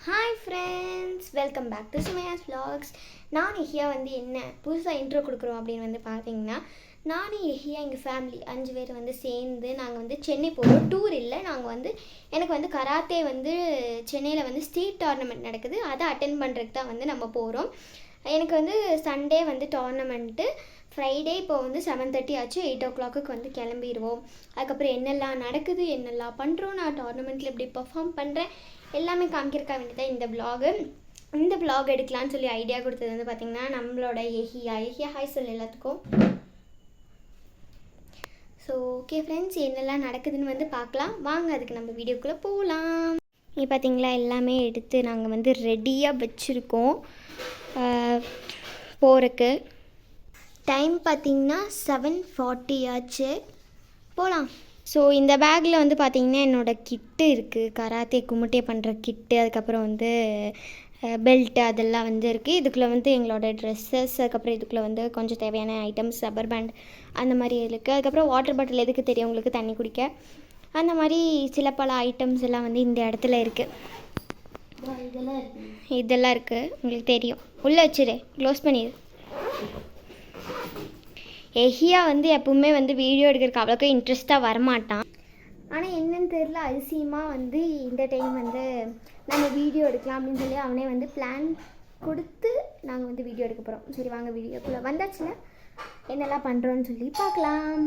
Hi friends, welcome back to Sumaiya's vlogs. நான் எஹியா என்ன புதுசாக இன்ட்ரோ கொடுக்குறோம் அப்படின்னு பார்த்தீங்கன்னா, நானும் எஹியா எங்கள் ஃபேமிலி 5 பேர் சேர்ந்து நாங்கள் சென்னை போகிறோம். டூர் இல்லை, நாங்கள் எனக்கு கராத்தே சென்னையில் ஸ்டேட் டோர்னமெண்ட் நடக்குது. அதை அட்டென்ட் பண்ணுறதுக்கு தான் நம்ம போகிறோம். எனக்கு சண்டே டோர்னமெண்ட்டு, ஃப்ரைடே இப்போ 7:30 ஆச்சு. 8 o'clock கிளம்பிடுவோம். அதுக்கப்புறம் என்னெல்லாம் நடக்குது, என்னெல்லாம் பண்ணுறோம், நான் டோர்னமெண்ட்டில் எப்படி பர்ஃபார்ம் பண்ணுறேன் எல்லாமே காமிக்கிறக்கா வேண்டியதான் இந்த vlog எடுக்கலான்னு சொல்லி ஐடியா கொடுத்தது பார்த்திங்கன்னா நம்மளோட எஹியா ஹாய் சொல்லு எல்லாத்துக்கும். ஸோ ஓகே ஃப்ரெண்ட்ஸ், என்னெல்லாம் நடக்குதுன்னு பார்க்கலாம் வாங்க. அதுக்கு நம்ம வீடியோக்குள்ளே போகலாம். நீ பார்த்திங்களா, எல்லாமே எடுத்து நாங்கள் ரெடியாக வச்சுருக்கோம் போகிறக்கு. டைம் பார்த்திங்கன்னா 7:40 ஆச்சு. போகலாம். ஸோ இந்த பேக்கில் பார்த்திங்கன்னா என்னோடய கிட்டு இருக்குது, கராத்தே குமுட்டே பண்ணுற கிட்டு. அதுக்கப்புறம் பெல்ட்டு அதெல்லாம் இருக்குது. இதுக்குள்ளே எங்களோட ட்ரெஸ்ஸஸ், அதுக்கப்புறம் இதுக்குள்ளே கொஞ்சம் தேவையான ஐட்டம்ஸ், ரப்பர் பேண்ட் அந்த மாதிரி இருக்குது. அதுக்கப்புறம் வாட்டர் பாட்டில் எதுக்கு தெரியும் உங்களுக்கு, தண்ணி குடிக்க. அந்த மாதிரி சில பல ஐட்டம்ஸ் எல்லாம் இந்த இடத்துல இருக்குது. இதெல்லாம் இருக்குது, உங்களுக்கு தெரியும். உள்ளே வச்சிரு, க்ளோஸ் பண்ணிடு. எஹியா எப்பவுமே வீடியோ எடுக்கிறதுக்கு அவ்வளோக்கா இன்ட்ரெஸ்ட்டாக வரமாட்டான். ஆனால் என்னன்னு தெரியல, அதிசயமாக இந்த டைம் நம்ம வீடியோ எடுக்கலாம் அப்படின்னு சொல்லி அவனே பிளான் கொடுத்து நாங்கள் வீடியோ எடுக்க போகிறோம். சரி வாங்க, வீடியோக்குள்ளே வந்தாச்சுல என்னெல்லாம் பண்ணுறோன்னு சொல்லி பார்க்கலாம்.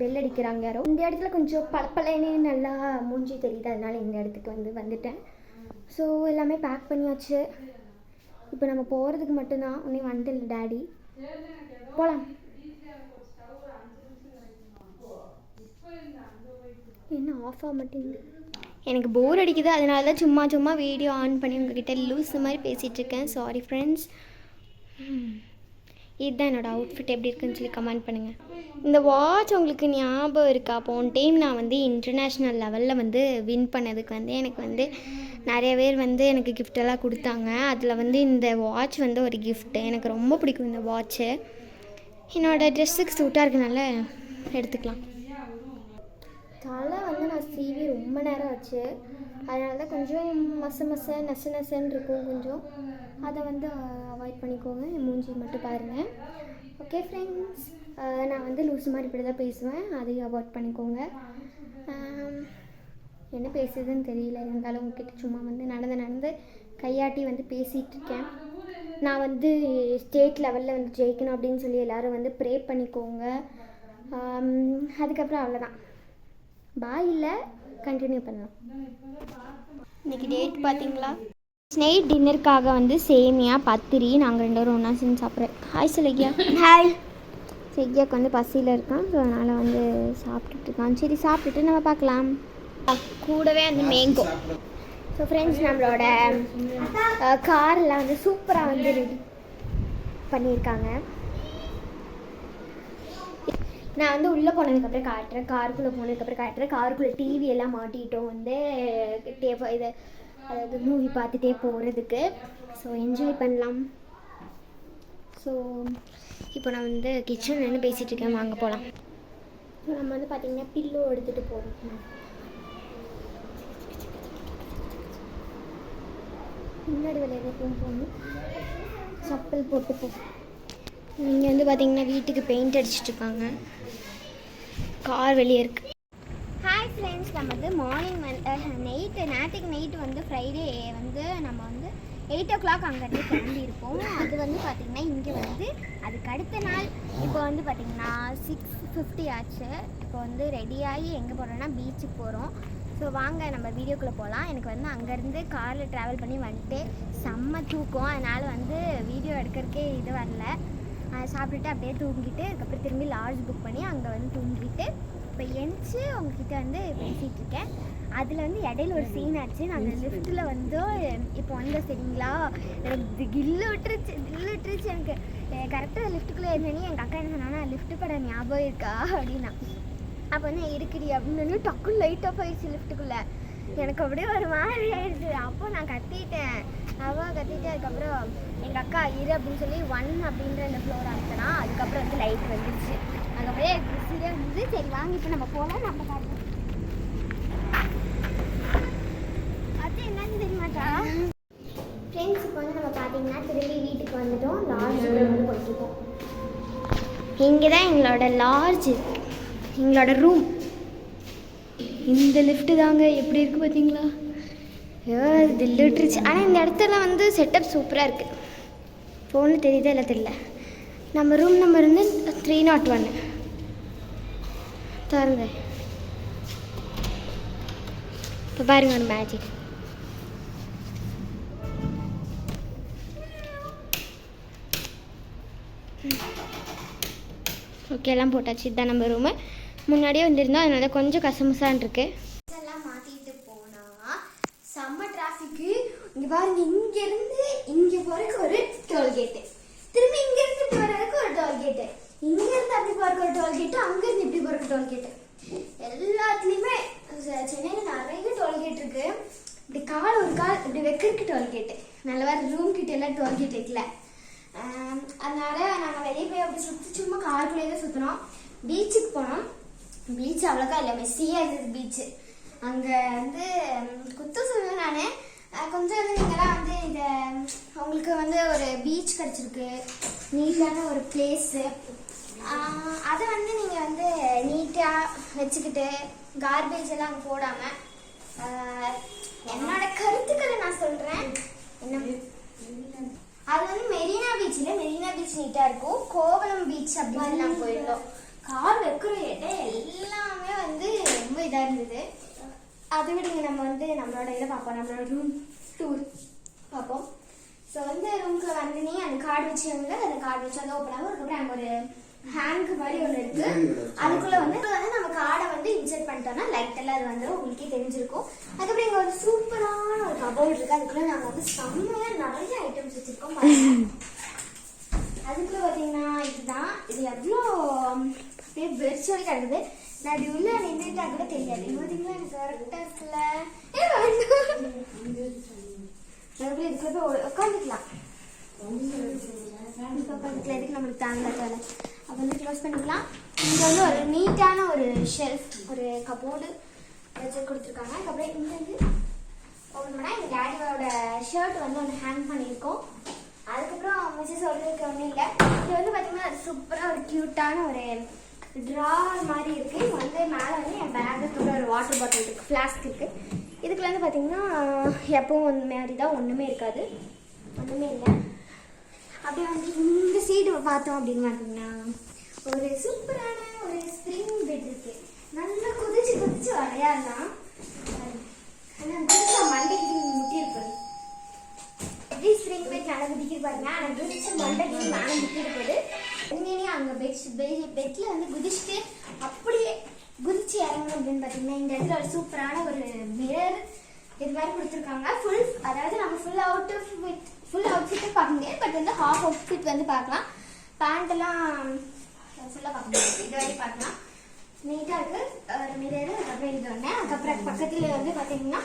பெல் அடிக்கிறாங்க யாரோ. இந்த இடத்துல கொஞ்சம் பளபளன்னு நல்லா மூஞ்சி தெரியுது, அதனால் இந்த இடத்துக்கு வந்துட்டேன். ஸோ எல்லாமே பேக் பண்ணியாச்சு. இப்போ நம்ம போகிறதுக்கு மட்டும்தான். உடனே வந்துட்டு டேடி போகலாம். என்ன ஆஃப் ஆக மாட்டேங்குது, எனக்கு போர் அடிக்குது. அதனால தான் சும்மா வீடியோ ஆன் பண்ணி உங்ககிட்ட லூஸ் மாதிரி பேசிகிட்ருக்கேன். Sorry friends. இதுதான் என்னோடய அவுட்ஃபிட். எப்படி இருக்குன்னு சொல்லி கமெண்ட் பண்ணுங்கள். இந்த வாட்ச் உங்களுக்கு ஞாபகம் இருக்கா? போன டைம் நான் இன்டர்நேஷ்னல் லெவலில் வின் பண்ணதுக்கு எனக்கு நிறைய பேர் எனக்கு கிஃப்டெல்லாம் கொடுத்தாங்க. அதில் இந்த வாட்ச் ஒரு கிஃப்ட்டு. எனக்கு ரொம்ப பிடிக்கும் இந்த வாட்ச்சு. என்னோடய ட்ரெஸ்ஸுக்கு சூட்டாக இருக்கனால எடுத்துக்கலாம். தலை நான் சீவி ரொம்ப நேரம் ஆச்சு. அதனால தான் கொஞ்சம் நெசன்னு இருக்கும் கொஞ்சம். அதை அவாய்ட் பண்ணிக்கோங்க. என் மூஞ்சி மட்டும் பாருங்கள். ஓகே ஃப்ரெண்ட்ஸ், நான் லூஸ் மாதிரி இப்படி தான் பேசுவேன், அதையும் அவாய்ட் பண்ணிக்கோங்க. என்ன பேசுறதுன்னு தெரியல, இருந்தாலும் உங்ககிட்ட சும்மா நடந்து கையாட்டி பேசிகிட்ருக்கேன். நான் ஸ்டேட் லெவலில் ஜெயிக்கணும் அப்படின்னு சொல்லி எல்லோரும் ப்ரே பண்ணிக்கோங்க. அதுக்கப்புறம் அவ்வளோதான். பாய் இல்லை, கண்டினியூ பண்ணலாம். இன்றைக்கி டேட் பார்த்தீங்களா? நைட் டின்னருக்காக சேமியா பத்திரி நாங்கள் 2 பேரும் ஒன்றா சேர்ந்து சாப்பிட்றேன். ஹாய் செல்கியா. ஹாய். செல்கியாவுக்கு பசியில் இருக்கான். ஸோ அதனால் சாப்பிட்டுட்டு இருக்கான். சரி சாப்பிட்டுட்டு நம்ம பார்க்கலாம். கூடவே மேங்கோ. ஸோ ஃப்ரெண்ட்ஸ், நம்மளோட காரெல்லாம் சூப்பராக ரெடி பண்ணியிருக்காங்க. நான் உள்ளே போனதுக்கப்புறம் காட்டுறேன், காருக்குள்ளே போனதுக்கப்புறம் காட்டுறேன். காருக்குள்ளே டிவி எல்லாம் மாட்டிட்டோம் இது அதாவது மூவி பார்த்துட்டே போகிறதுக்கு. ஸோ என்ஜாய் பண்ணலாம். ஸோ இப்போ நான் கிச்சனில் நின்று பேசிகிட்டு இருக்கேன், வாங்க போகலாம். ஸோ நம்ம பார்த்திங்கன்னா பில்லோ எடுத்துகிட்டு போகிறோம். முன்னாடி விளையாட போகணும், சப்பல் போட்டு போகும். இங்கே பார்த்திங்கன்னா வீட்டுக்கு பெயிண்ட் அடிச்சிட்ருக்காங்க. கார் வெளியே இருக்குது. ஹாய் ஃப்ரெண்ட்ஸ், நம்ம மார்னிங் நேற்றுக்கு நைட்டு ஃப்ரைடே நம்ம 8 o'clock அங்கேருந்து கிளம்பியிருப்போம். அது பார்த்திங்கன்னா இங்கே அதுக்கு அடுத்த நாள் இப்போ பார்த்திங்கன்னா 6:50 ஆச்சு. இப்போ ரெடியாகி எங்கே போகிறோன்னா பீச்சுக்கு போகிறோம். ஸோ வாங்க நம்ம வீடியோக்குள்ளே போகலாம். எனக்கு அங்கேருந்து காரில் ட்ராவல் பண்ணி செம்ம தூக்கம். அதனால் வீடியோ எடுக்கிறதுக்கே இது வரல. சாப்பிட்டுட்டு அப்படியே தூங்கிட்டு அதுக்கப்புறம் திரும்பி லாட்ஜ் புக் பண்ணி அங்கே தூங்கிட்டு இப்போ எந்திச்சு உங்ககிட்ட பேசிகிட்ருக்கேன். அதில் இடையில ஒரு சீன் ஆச்சு. நாங்கள் லிஃப்ட்டில் இப்போ சரிங்களா, எனக்கு கில்லு விட்டுருச்சு எனக்கு. கரெக்டாக லிஃப்ட்டுக்குள்ளே இருந்தேனே எங்கள் அக்கா என்ன சொன்னாங்கன்னா, லிஃப்ட்டு படம் ஞாபகம் இருக்கா அப்படின்னா. அப்போ இருக்குடி அப்படின்னு டக்குன்னு லைட்டாக போயிடுச்சு லிஃப்ட்டுக்குள்ளே. எனக்கு அப்படியே ஒரு மாதிரி ஆயிடுச்சு. அப்போ நான் கத்திட்டேன். அதுக்கப்புறம் எங்கள் அக்கா இரு அப்படின்னு சொல்லி 1 அப்படின்ற அந்த ஃப்ளோர் அனுப்பினா. அதுக்கப்புறம் லைட் வந்துடுச்சு. அதுக்கப்புறம் சரியாக சரி வாங்க இப்போ நம்ம போகலாம். நம்ம காட்டுறோம். அது என்னன்னு தெரியமாட்டா. பார்த்தீங்கன்னா திரும்பி வீட்டுக்கு வந்துட்டோம். லாட்ஜுக்குள்ள வந்து போயிட்டுருக்கோம். இங்கே தான் எங்களோட லாட்ஜ் இருக்குது, எங்களோட ரூம். இந்த லிஃப்ட்டு தாங்க எப்படி இருக்குது பார்த்தீங்களா? தில்லு விட்டுருச்சு. ஆனால் இந்த இடத்துல வந்து செட்டப் சூப்பராக இருக்குது. ஃபோனில் தெரியுதா இல்லை தெரியல. நம்ம ரூம் நம்பர் வந்து 301. பாருங்க, இப்போ பாருங்க ஒரு மேஜிக். ஓகே, எல்லாம் போட்டாச்சு. இதுதான் நம்ம ரூமு. முன்னாடியே வந்துருந்தோம், அதனால கொஞ்சம் கசமுசான் இருக்கு. எல்லாம் மாற்றிட்டு போனால் செம்ம டிராஃபிக்கு. இங்கே பாருங்க, இங்கேருந்து இங்கே போகிறதுக்கு ஒரு டோல்கேட்டு, திரும்பி இங்கேருந்து இப்படி வர்றதுக்கு ஒரு டோல்கேட்டு, இங்கேருந்து அப்படி போகிறக்கு ஒரு டோல்கேட்டு, அங்கேருந்து இப்படி போகிறக்கு டோல்கேட்டு. எல்லாத்துலேயுமே சென்னையில் நிறைய டோல்கேட் இருக்குது. இப்படி கால் ஒரு கால் இப்படி வைக்கிறதுக்கு டோல்கேட்டு. நல்ல வேறு ரூம் கிட்ட எல்லாம் டோல்கேட் வைக்கல. அதனால நாங்கள் வெளியே போய் அப்படி சும்மா காருக்குள்ளே தான் சுற்றினோம். பீச்சுக்கு போனோம். பீச் அவ்வளோக்கா இல்லை, மெஸ்ஸியாக இருந்தது பீச்சு. அங்கே வந்து குத்த சொல்லுவேன் நான், கொஞ்சம் வந்து நீங்களாம் வந்து இதை உங்களுக்கு வந்து ஒரு பீச் கிடச்சிருக்கு, நீட்டான ஒரு பிளேஸு. அதை வந்து நீங்கள் வந்து நீட்டாக வச்சுக்கிட்டு கார்பேஜ் எல்லாம் அங்கே போடாமல், என்னோட கருத்துக்களை நான் சொல்கிறேன். என்ன அது வந்து மெரினா பீச்சில் மெரினா பீச் நீட்டாக இருக்கும். கோவளம் பீச் அப்படின்னு நாங்கள் போயிருந்தோம். கார் வைக்கிற இடம் எல்லாமே வந்து ரொம்ப இதாக இருந்தது. அதை விட நம்ம வந்து நம்மளோட இதை பார்ப்போம், நம்மளோட ரூம் டூர் பார்ப்போம். ஸோ வந்து ரூம்குள்ள வந்து நீ அந்த கார்டு வச்சவங்க அந்த கார்டு வச்சு வந்து ஓப்பன் ஆகும். அதுக்கப்புறம் அங்கே ஒரு ஹேங்கு மாதிரி ஒன்று இருக்கு. அதுக்குள்ள வந்து நம்ம கார்டை வந்து இன்சர்ட் பண்ணிட்டோம்னா லைட் எல்லாம் அது வந்துடும், உங்களுக்கே தெரிஞ்சிருக்கும். அதுக்கப்புறம் இங்கே ஒரு சூப்பரான ஒரு கபோர்ட் இருக்கு. அதுக்குள்ள நாங்கள் வந்து செம்மையாக நிறைய ஐட்டம்ஸ் வச்சிருக்கோம். அதுக்குள்ள பார்த்தீங்கன்னா இதுதான், இது எவ்வளோ அப்படியே வெர்ச்சுவல் கிடக்குது. நான் அது உள்ள நின்றுட்டா கூட தெரியாது. பார்த்தீங்களா, எனக்கு கரெக்டாக இருக்குல்ல. இதுக்குள்ள போய் உட்காந்துக்கலாம். உட்காந்துக்கலாம், எதுக்கு நம்மளுக்கு தாங்கல. அப்போ வந்து க்ளோஸ் பண்ணிக்கலாம். இங்கே வந்து ஒரு நீட்டான ஒரு ஷெல்ஃப், ஒரு கபோர்டு வச்சு கொடுத்துருக்காங்க. அதுக்கப்புறம் இங்கே வந்து ஓப்பன் பண்ணால் எங்கள் டேடியோட ஷர்ட் வந்து ஒன்று ஹேங் பண்ணியிருக்கோம். அதுக்கப்புறம் மிஸ்ஸஸ் சொல்றதுக்கு ஒன்றும் இல்லை. இது வந்து பார்த்தீங்கன்னா அது சூப்பராக ஒரு க்யூட்டான ஒரு ட்ராவர் மாதிரி இருக்குது. இது வந்து மேலே வந்து என் பேக்குக்குள்ள ஒரு வாட்டர் பாட்டில் இருக்குது, ஃப்ளாஸ்க் இருக்குது. இதுக்குள்ள வந்து பார்த்தீங்கன்னா எப்பவும் வந்து மாதிரி தான், ஒன்றுமே இருக்காது, ஒன்றுமே இல்லை. அப்படியே வந்து இந்த சைடு பார்த்தோம் அப்படின்னு பார்த்தீங்கன்னா ஒரு சூப்பரான ஒரு ஸ்ப்ரிங் பெட் இருக்குது. நல்லா குதிச்சு குதிச்சு விளையாடலாம். ஆனால் குதிச்சா மண்டைக்கு முட்டி இருப்பது. எப்படி ஸ்ப்ரிங் பெட் நல்லா குதிக்கிட்டு பாருங்க. ஆனால் குதிச்சு மண்டைக்கு மேலே முட்டி இருப்பது. உண்மையிலேயே அங்கே பெட்டில் வந்து குதிச்சுட்டு அப்படியே குதிச்சு இறங்கணும் அப்படின்னு பார்த்தீங்கன்னா இந்த இடத்துல ஒரு சூப்பரான ஒரு மிரர் இது மாதிரி கொடுத்துருக்காங்க. அதாவது நம்ம ஃபுல் அவுட்ஃபிட்டு பார்க்க முடியாது, பட் வந்து ஹாஃப் அவுட்ஃபிட் வந்து பார்க்கலாம். பேண்ட்டெல்லாம் ஃபுல்லாக பார்க்க முடியாது, இது வரைக்கும் பார்க்கலாம். நீட்டாக இருக்குது ஒரு மிரர். அதுக்கப்புறம் இது ஒன்று. அதுக்கப்புறம் பக்கத்தில் வந்து பார்த்தீங்கன்னா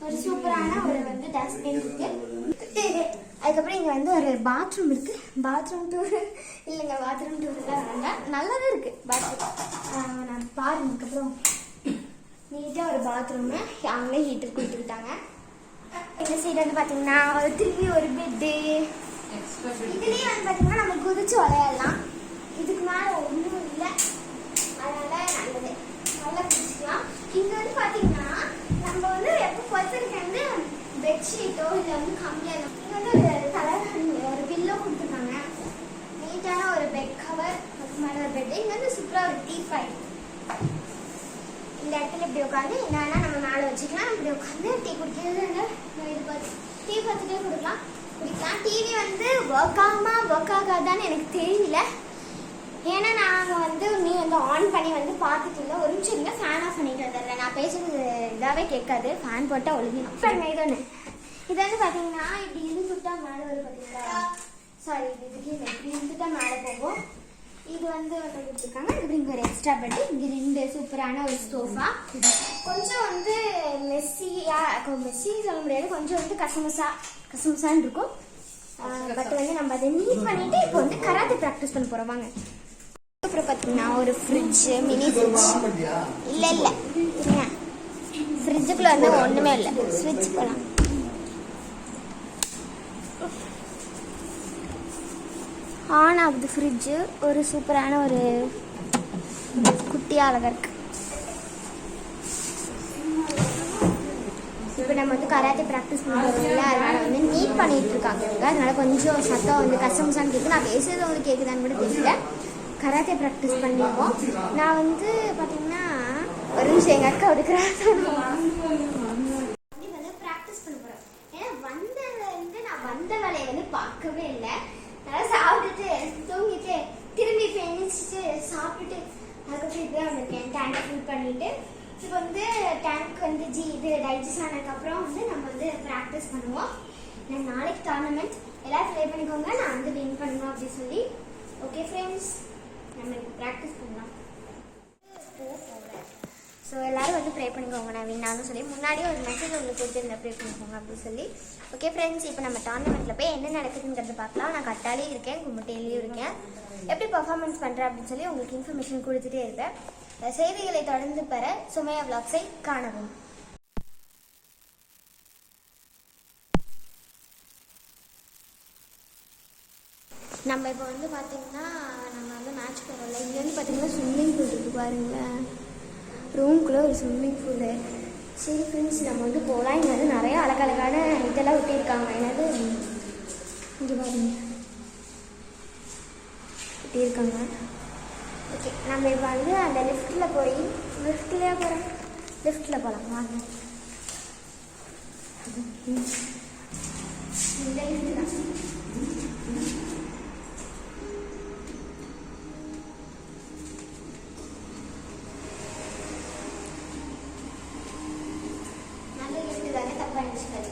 ஒரு சூப்பரான ஒரு வந்து டஸ்ட்பின் இருக்குது. அதுக்கப்புறம் இங்கே வந்து ஒரு பாத்ரூம் இருக்குது. பாத்ரூம் டூர் இல்லைங்க, பாத்ரூம் டூர்லாம் வேண்டாம், நல்லாதான் இருக்குது பாத்ரூம். நான் பாருங்க. அதுக்கப்புறம் நீட்டாக ஒரு பாத்ரூமு, அவங்களே ஹீட்டர் கொடுத்துக்கிட்டாங்க. இந்த சைடு வந்து பார்த்தீங்கன்னா ஒரு திரும்பி ஒரு பெட்டு. இதுலேயே வந்து பார்த்தீங்கன்னா நம்ம குதிச்சு விளையாடலாம். இதுக்கு மேலே ஒன்றும் இல்லை, அதனால் நல்லது, நல்லா குதிச்சுக்கலாம். இங்கே வந்து பார்த்தீங்கன்னா நம்ம வந்து எப்போ பர்சனுக்கு வந்து பெட்ஷீட்டோ இல்லை வந்து கம்மியாக இருக்கும். இங்கே வந்து ஒரு தலைகாணி ஒரு பில்லோ கொடுத்துருக்காங்க. நீட்டான ஒரு பெட் கவர், அதுக்கு மேலே ஒரு பெட்டு. இங்கே வந்து சூப்பராக ஒரு டீ இந்த இடத்துல இப்படி உட்காந்து என்னன்னா நம்ம மேலே வச்சுக்கலாம். இப்படி உட்காந்து டீ குடிக்கிறது இது பார்த்து டீ பார்த்துட்டே குடிக்கலாம். டிவி வந்து ஒர்க் ஆகாதான்னு எனக்கு தெரியல. ஏன்னா நாங்கள் வந்து நீ வந்து ஆன் பண்ணி வந்து பார்த்துட்டு இல்லை. ஒரு நிமிஷம் இல்லை, ஃபேன் ஆஃப் பண்ணிட்டு வந்துடுறேன். நான் பேசுறது இதாகவே கேட்காது, ஃபேன் போட்டால் ஒழுங்கிடும். பாருங்க, இது ஒன்று. இது வந்து பார்த்தீங்கன்னா இப்படி இருந்துட்டா மேலே வரும் பார்த்தீங்களா. சாரி, இதுக்கு இல்லை, இப்படி இருந்துட்டா மேலே போகும். இது வந்து கொடுத்துருக்காங்க. அதுக்கு இங்கே ஒரு எக்ஸ்ட்ரா பெட்டு, இங்கே 2 சூப்பரான ஒரு சோஃபா. கொஞ்சம் வந்து மெஸ்ஸி சொல்ல முடியாது, கொஞ்சம் வந்து கசமுசான்னு இருக்கும். பட் வந்து நம்ம அதை நீட் பண்ணிட்டு இப்போ வந்து கராத்தே ப்ராக்டிஸ் பண்ண போகிறோம். வாங்க. அப்புறம் பார்த்தீங்கன்னா ஒரு ஃப்ரிட்ஜு, மினி ஃப்ரிட்ஜ். இல்லை இல்லைங்க, ஃப்ரிட்ஜுக்குள்ளே வந்து ஒன்றுமே இல்லை. ஸ்விட்ச் போகலாம். ஆன் ஆகுது ஃப்ரிட்ஜு. ஒரு சூப்பரான ஒரு குட்டியாக அழகாக இருக்குது. இப்போ நம்ம வந்து கராத்தே ப்ராக்டிஸ் பண்ணுறோம்ல, அதனால் வந்து நீட் பண்ணிகிட்டு இருக்காங்க இவங்க. அதனால கொஞ்சம் சத்தம் வந்து கஷ்டம்சான்னு கேட்குது. நான் பேசுறது உங்களுக்கு கேட்குதான்னு கூட தெரியல. கராத்தே ப்ராக்டிஸ் பண்ணியிருக்கோம். நான் வந்து பார்த்தீங்கன்னா ஒரு நிமிஷம் எங்கள் அக்கா ஒரு ப்ராக்டிஸ் பண்ண போகிறேன். ஏன்னா வந்ததுலேருந்து நான் வந்த வேலையை வந்து பார்க்கவே இல்லை. நல்லா சாப்பிட்டுட்டு தூங்கிட்டு திரும்பி எந்திரிச்சிட்டு சாப்பிட்டுட்டு அதுக்கப்புறம் இப்படியே வந்திருக்கேன். டேங்கை ஃபில் பண்ணிவிட்டு இப்போ வந்து டேங்க் வந்து இது டைஜஸ்ட் ஆனதுக்கப்புறம் வந்து நம்ம வந்து ப்ராக்டிஸ் பண்ணுவோம். நான் நாளைக்கு டோர்னமெண்ட் எல்லோரும் ப்ளே பண்ணிக்கோங்க. நான் வந்து வின் பண்ணுவேன் அப்படின்னு சொல்லி. ஓகே ஃப்ரெண்ட்ஸ், நம்ம இப்போ ப்ராக்டிஸ் பண்ணலாம். ஸோ எல்லோரும் வந்து ப்ரே பண்ணிக்கோங்க நான் வின்னான்னு சொல்லி முன்னாடியே ஒரு மெசேஜ் உங்களுக்கு கொடுத்துருந்தேன், ப்ரே பண்ணிக்கோங்க அப்படின்னு சொல்லி. ஓகே ஃப்ரெண்ட்ஸ், இப்போ நம்ம டோர்னமெண்ட்டில் போய் என்ன நடக்குதுங்கிறத பார்க்கலாம். நான் கட்டாலையும் இருக்கேன், கும்பிட்டையிலையும் இருக்கேன். எப்படி பர்ஃபார்மன்ஸ் பண்ணுறேன் அப்படின்னு சொல்லி உங்களுக்கு இன்ஃபர்மேஷன் கொடுத்துட்டே இருப்பேன். செய்திகளை தொடர்ந்து பெற சுமையா விளாக்ஸை காணவும். நம்ம இப்போ வந்து பார்த்தீங்கன்னா நம்ம வந்து மேட்ச் போகிறோம்ல, இங்கே வந்து பார்த்தீங்கன்னா ஸ்விம்மிங் பூல் இருக்குது பாருங்களேன். ரூம்குள்ளே ஒரு ஸ்விம்மிங் பூலு. சரி ஃப்ரெண்ட்ஸ், நம்ம வந்து போகலாம். இங்கே வந்து நிறைய அழகழகான இதெல்லாம் விட்டிருக்காங்க. என்னது இங்கே பாருங்க விட்டிருக்காங்க. ஓகே, நம்ம இப்போ வந்து அந்த லிஃப்ட்டில் போய் லிஃப்ட்லேயே போகிறோம். லிஃப்ட்டில் போகலாம் வாங்க. இந்த லிஃப்ட் தான். நல்ல லிஃப்ட் தானே, தப்பாக நினச்சிக்காது.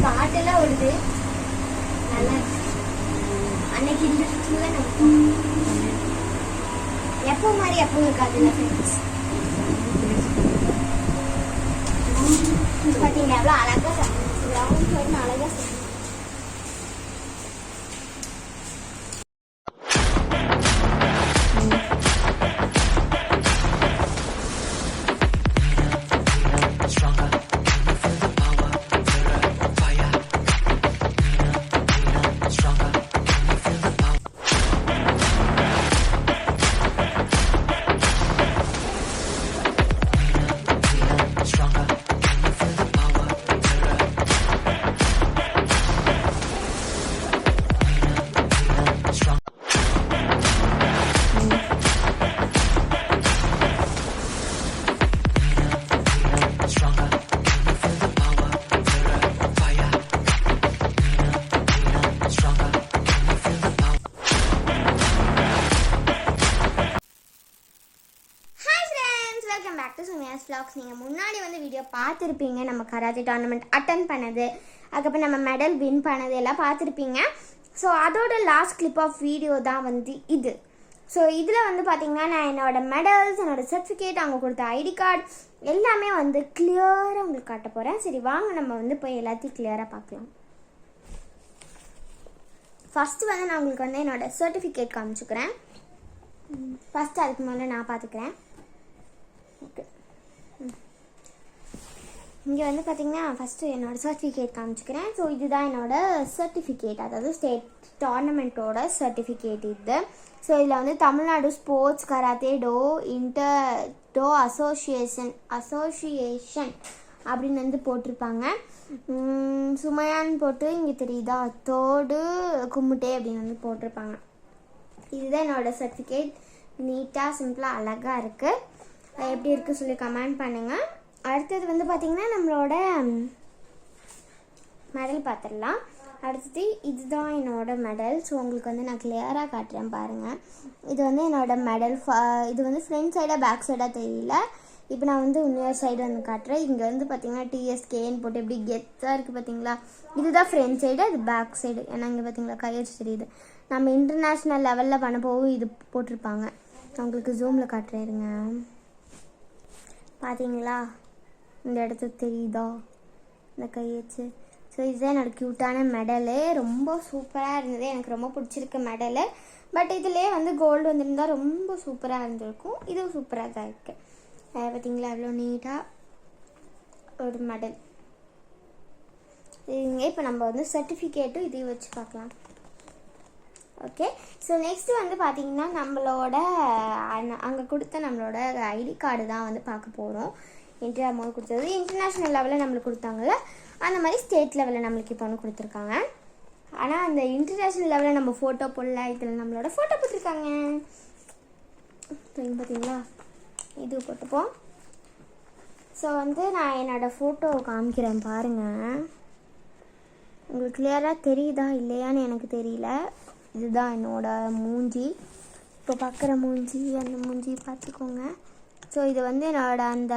பாட்டெல்லாம் ஓடுது, நல்லா அன்னைக்கு இந்த சுற்றுல நம்ம எப்போ மாதிரி எப்போ இருக்காதுல்ல ஃப்ரெண்ட்ஸ். பார்த்தீங்களா எவ்வளோ அழகாக ரவுண்ட் போயிட்டு அழகாக செய்யணும். நீங்கள் முன்னாடி வந்து வீடியோ பார்த்துருப்பீங்க. நம்ம கராத்தே டோர்னமெண்ட் அட்டன் பண்ணது, அதுக்கப்புறம் நம்ம மெடல் வின் பண்ணது எல்லாம் பார்த்துருப்பீங்க. ஸோ அதோட லாஸ்ட் கிளிப் ஆஃப் வீடியோ தான் வந்து இது. ஸோ இதில் வந்து பார்த்திங்கன்னா நான் என்னோடய மெடல்ஸ், என்னோடய சர்டிஃபிகேட், அவங்க கொடுத்த ஐடி கார்டு எல்லாமே வந்து கிளியராக உங்களுக்கு காட்ட போகிறேன். சரி வாங்க நம்ம வந்து போய் எல்லாத்தையும் கிளியராக பார்க்கலாம். ஃபஸ்ட்டு வந்து நான் உங்களுக்கு வந்து என்னோடய சர்டிஃபிகேட் காமிச்சுக்கிறேன். ஃபஸ்ட்டு அதுக்கு முதல்ல நான் பார்த்துக்கிறேன். ஓகே, இங்கே வந்து பார்த்திங்கன்னா ஃபஸ்ட்டு என்னோடய சர்டிஃபிகேட் காமிச்சிக்கிறேன். ஸோ இதுதான் என்னோடய சர்டிஃபிகேட், அதாவது ஸ்டேட் டோர்னமெண்ட்டோட சர்டிஃபிகேட் இது. ஸோ இதில் வந்து Tamil Nadu sports karate to association அப்படின்னு வந்து போட்டிருப்பாங்க. சுமையான்னு போட்டு இங்கே தெரியுதா, தோடு கும்முட்டே அப்படின்னு வந்து போட்டிருப்பாங்க. இதுதான் என்னோடய சர்டிஃபிகேட். நீட்டாக சிம்பிளாக அழகாக இருக்குது. எப்படி இருக்குது சொல்லி கமெண்ட் பண்ணுங்கள். அடுத்தது வந்து பார்த்திங்கன்னா நம்மளோட மெடல் பார்த்துடலாம். அடுத்தது இதுதான் என்னோடய மெடல். ஸோ உங்களுக்கு வந்து நான் கிளியராக காட்டுறேன் பாருங்கள். இது வந்து என்னோடய மெடல். இது வந்து ஃப்ரண்ட் சைடாக பேக் சைடாக தெரியல. இப்போ நான் வந்து இன்னொரு சைடு வந்து காட்டுறேன். இங்கே வந்து பார்த்திங்கன்னா டிஎஸ்கேன்னு போட்டு எப்படி கெத்தாக இருக்குது பார்த்திங்களா. இதுதான் ஃப்ரண்ட் சைடு, அது பேக் சைடு. ஏன்னா இங்கே பார்த்திங்களா கையெழுத்து தெரியுது. நம்ம இன்டர்நேஷ்னல் லெவலில் பண்ண போகும் இது போட்டிருப்பாங்க. உங்களுக்கு ஜூமில் காட்டுறேன் இருங்க. பார்த்தீங்களா, இந்த இடத்துக்கு தெரியுதா இந்த கை வச்சு. ஸோ இதுதான் என்னோடய க்யூட்டான மெடலு. ரொம்ப சூப்பராக இருந்தது, எனக்கு ரொம்ப பிடிச்சிருக்கு மெடலு. பட் இதிலே வந்து கோல்டு வந்துருந்தா ரொம்ப சூப்பராக இருந்திருக்கும். இதுவும் சூப்பராக தான் இருக்குது. பார்த்தீங்களா எவ்வளோ நீட்டாக ஒரு மெடல். இதுங்க இப்போ நம்ம வந்து சர்டிஃபிகேட்டும் இதையும் வச்சு பார்க்கலாம். ஓகே, ஸோ நெக்ஸ்ட்டு வந்து பார்த்திங்கன்னா நம்மளோட அங்கே கொடுத்த நம்மளோட ஐடி கார்டு தான் வந்து பார்க்க போகிறோம். இன்டர் அமௌண்ட் கொடுத்தது இன்டர்நேஷ்னல் லெவலில் நம்மளுக்கு கொடுத்தாங்கல்ல, அந்த மாதிரி ஸ்டேட் லெவலில் நம்மளுக்கு இப்போ ஒன்று கொடுத்துருக்காங்க. ஆனால் அந்த இன்டர்நேஷ்னல் லெவலில் நம்ம ஃபோட்டோ போடல, இதில் நம்மளோட ஃபோட்டோ போட்டிருக்காங்க. பார்த்தீங்களா, இது போட்டுப்போம். ஸோ வந்து நான் என்னோடய ஃபோட்டோ காமிக்கிறேன் பாருங்கள். உங்களுக்கு கிளியராக தெரியுதா இல்லையான்னு எனக்கு தெரியல. இதுதான் என்னோடய மூஞ்சி, இப்போ பார்க்குற மூஞ்சி, அந்த மூஞ்சி பார்த்துக்கோங்க. ஸோ இது வந்து என்னோட அந்த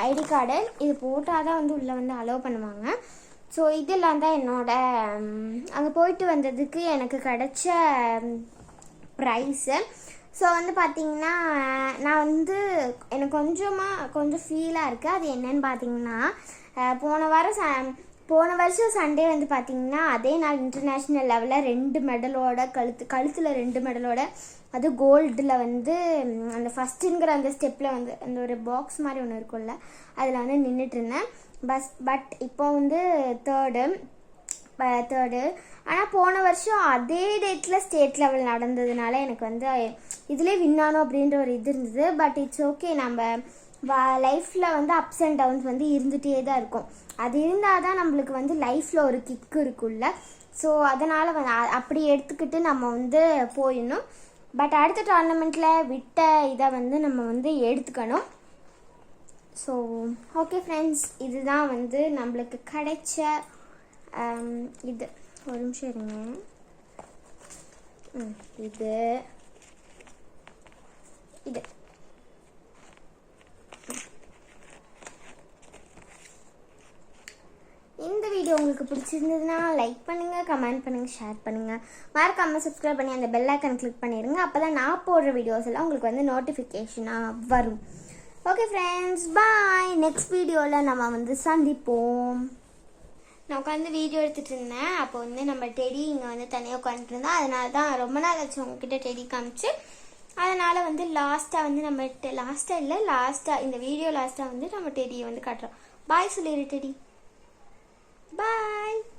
ஐடி கார்டு. இது போட்டால் தான் வந்து உள்ளே வந்து அலோவ் பண்ணுவாங்க. ஸோ இதெல்லாம் தான் என்னோட அங்கே போயிட்டு வந்ததுக்கு எனக்கு கிடைச்ச ப்ரைஸு. ஸோ வந்து பார்த்திங்கன்னா நான் வந்து எனக்கு கொஞ்சம் ஃபீலாக இருக்குது. அது என்னன்னு பார்த்தீங்கன்னா, போன வருஷம் சண்டே வந்து பார்த்திங்கன்னா அதே நாள் இன்டர்நேஷ்னல் லெவலில் 2 மெடலோட கழுத்தில் 2 மெடலோட, அது கோல்டில் வந்து அந்த ஃபஸ்ட்டுங்கிற அந்த ஸ்டெப்பில் வந்து அந்த ஒரு பாக்ஸ் மாதிரி ஒன்று இருக்கும்ல, அதில் வந்து நின்றுட்டு இருந்தேன். பட் இப்போ வந்து தேர்டு. ஆனால் போன வருஷம் அதே டேட்டில் ஸ்டேட் லெவல் நடந்ததுனால எனக்கு வந்து இதிலே வின்னானோ அப்படின்ற ஒரு இது இருந்தது. பட் இட்ஸ் ஓகே, நம்ம லைஃப்பில் வந்து அப்ஸ் அண்ட் டவுன்ஸ் வந்து இருந்துகிட்டே தான் இருக்கும். அது இருந்தால் தான் நம்மளுக்கு வந்து லைஃப்பில் ஒரு கிக்கு இருக்குல்ல. ஸோ அதனால் வந்து அப்படி எடுத்துக்கிட்டு நம்ம வந்து போயிடணும். பட் அடுத்த டோர்னமெண்ட்டில் விட்ட இதை வந்து நம்ம வந்து எடுத்துக்கணும். ஸோ ஓகே ஃப்ரெண்ட்ஸ், இதுதான் வந்து நம்மளுக்கு கிடைச்ச இது. ஒரு நிமிஷம் இருங்க. இது இந்த வீடியோ உங்களுக்கு பிடிச்சிருந்ததுன்னா லைக் பண்ணுங்கள், கமெண்ட் பண்ணுங்கள், ஷேர் பண்ணுங்கள். மறக்காமல் சப்ஸ்கிரைப் பண்ணி அந்த பெல் ஐக்கனை கிளிக் பண்ணிடுங்க. அப்போ தான் நான் போடுற வீடியோஸ் எல்லாம் உங்களுக்கு வந்து நோட்டிஃபிகேஷனாக வரும். ஓகே ஃப்ரெண்ட்ஸ், பாய். நெக்ஸ்ட் வீடியோவில் நம்ம வந்து சந்திப்போம். நான் உட்காந்து வீடியோ எடுத்துகிட்டு இருந்தேன். அப்போ வந்து நம்ம டெடி இங்கே வந்து தனியாக உட்காந்துட்டு இருந்தோம். அதனால தான் ரொம்ப நாள் ஆச்சு உங்ககிட்ட டெடி காமிச்சு. அதனால் வந்து லாஸ்ட்டாக வந்து நம்ம இந்த வீடியோ லாஸ்ட்டாக வந்து நம்ம டெடியை வந்து காட்டுறோம். பாய் சொல்லிடு டெடி. Bye.